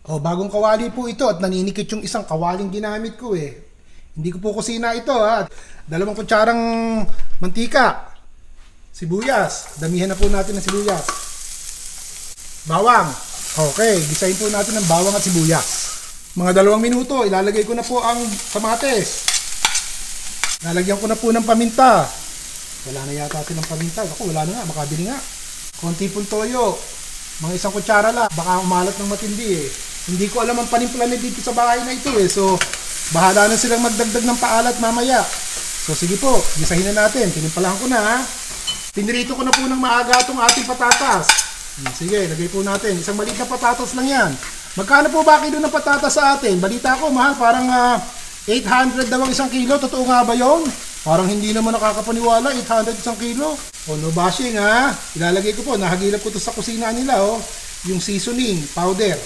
Oh, bagong kawali po ito at naninikit yung isang kawaling ginamit ko eh. Hindi ko po kusina ito ha. 2 kutsarang mantika. Sibuyas. Damihan na po natin ng sibuyas. Bawang. Okay, gisahin po natin ng bawang at sibuyas. Mga 2 minuto, ilalagay ko na po ang kamatis. Lalagyan ko na po ng paminta. Wala na yata silang paminta. Ako, wala na nga, makabili nga. Konti pong toyo. Mga 1 kutsara lang. Baka umalat ng matindi eh. Hindi ko alam ang panimpla na dito sa bahay na ito eh. So, bahala na silang magdagdag ng paalat mamaya. So, sige po, gisahin na natin. Tinimplahan ko na ha. Pinirito ko na po ng maaga itong ating patatas. Sige, lagay po natin. Isang maliit na patatas lang yan. Magkano po ba kilo ng patatas sa atin? Balita ko, mahal. Parang 800 daw ang 1 kilo. Totoo nga ba yun? Parang hindi naman nakakapaniwala. 800 1 kilo. O, no bashing ha. Ilalagay ko po. Nahagilap ko to sa kusina nila. Oh. Yung seasoning powder.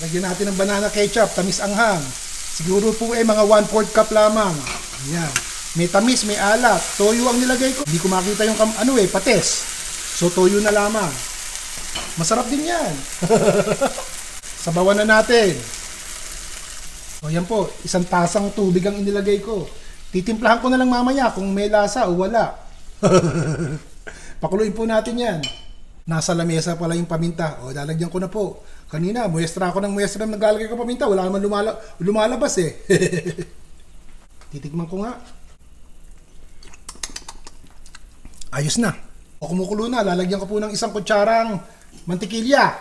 Lagyan natin ng banana ketchup, tamis anghang. Siguro po mga 1/4 cup lamang. Ayan. May tamis, may alat. Toyo ang nilagay ko. Hindi ko makita yung patis. So toyo na lamang. Masarap din yan. Sabawan na natin. O yan po, 1 tasang tubig ang inilagay ko. Titimplahan ko na lang mamaya kung may lasa o wala. Pakuluin po natin yan. Nasa lamesa pala yung paminta. O, lalagyan ko na po. Kanina, muestra ako ng muestra na naglalagay ko paminta. Wala naman lumalabas eh. Titikman ko nga. Ayos na. O, kumukulo na. Lalagyan ko po ng 1 kutsarang mantikilya.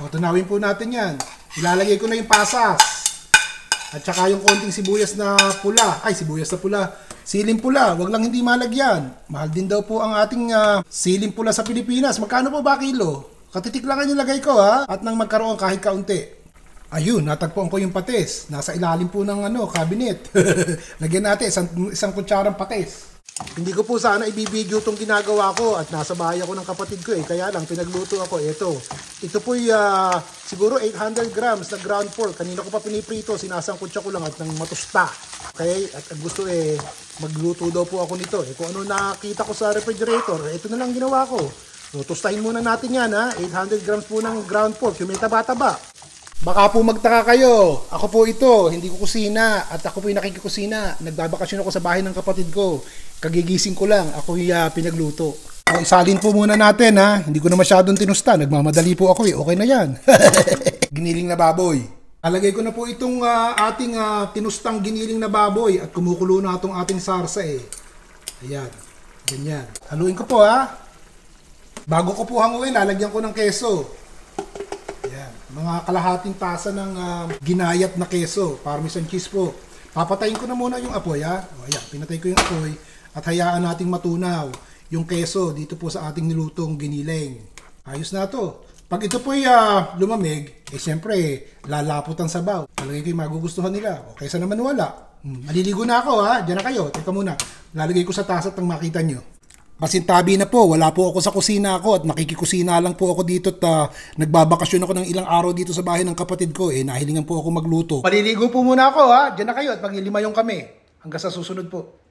O, tunawin po natin yan. Ilalagay ko na yung pasas. At saka yung konting sibuyas na pula. Ay, sibuyas na pula. Siling pula, wag lang hindi malagyan. Mahal din daw po ang ating siling pula sa Pilipinas. Magkano po ba kilo? Katitik lang ang nilagay ko ha. At nang magkaroon kahit kaunti. Ayun, natagpuan ko yung patis. Nasa ilalim po ng cabinet. Lagyan natin isang kutsarang patis. Hindi ko po sana ibibideo itong ginagawa ko at nasa bahay ako ng kapatid ko eh. Kaya lang pinagluto ako. Ito po siguro 800 grams na ground pork. Kanina ko pa piniprito, sinasangkutsa ko lang at nang matusta. Kaya at gusto magluto daw po ako nito. Kung ano nakita ko sa refrigerator, ito na lang ginawa ko. So, tustahin muna natin yan ha. 800 grams po ng ground pork, yung may taba-taba. Baka po magtaka kayo. Ako po ito, hindi ko kusina. At ako po yung nakikikusina. Nagbabakasyon ako sa bahay ng kapatid ko. Kagigising ko lang, ako yung pinagluto. O, isalin po muna natin ha. Hindi ko na masyadong tinusta. Nagmamadali po ako eh. Okay na yan. Giniling na baboy. Alagay ko na po itong ating tinustang giniling na baboy at kumukulo na itong ating sarsa eh. Ayan. Ganyan. Haluin ko po ha. Bago ko po hanguin, lalagyan ko ng keso. Ayan. Mga kalahating tasa ng ginayat na keso. Parmesan cheese po. Papatayin ko na muna yung apoy ha. O, ayan. Pinatay ko yung apoy at hayaan nating matunaw yung keso dito po sa ating nilutong giniling. Ayos na to. Pag ito po lumamig, siyempre, lalapot ang sabaw. Talagay ko yung magugustuhan nila. O kaysa naman wala. Maliligo na ako ha. Diyan na kayo. Teka muna. Lalagay ko sa tasa at nang makita nyo. Masintabi na po. Wala po ako sa kusina ako at nakikikusina lang po ako dito at nagbabakasyon ako ng ilang araw dito sa bahay ng kapatid ko. Nahilingan po ako magluto. Maliligo po muna ako ha. Diyan na kayo at maglilimayong kami. Hanggang sa susunod po.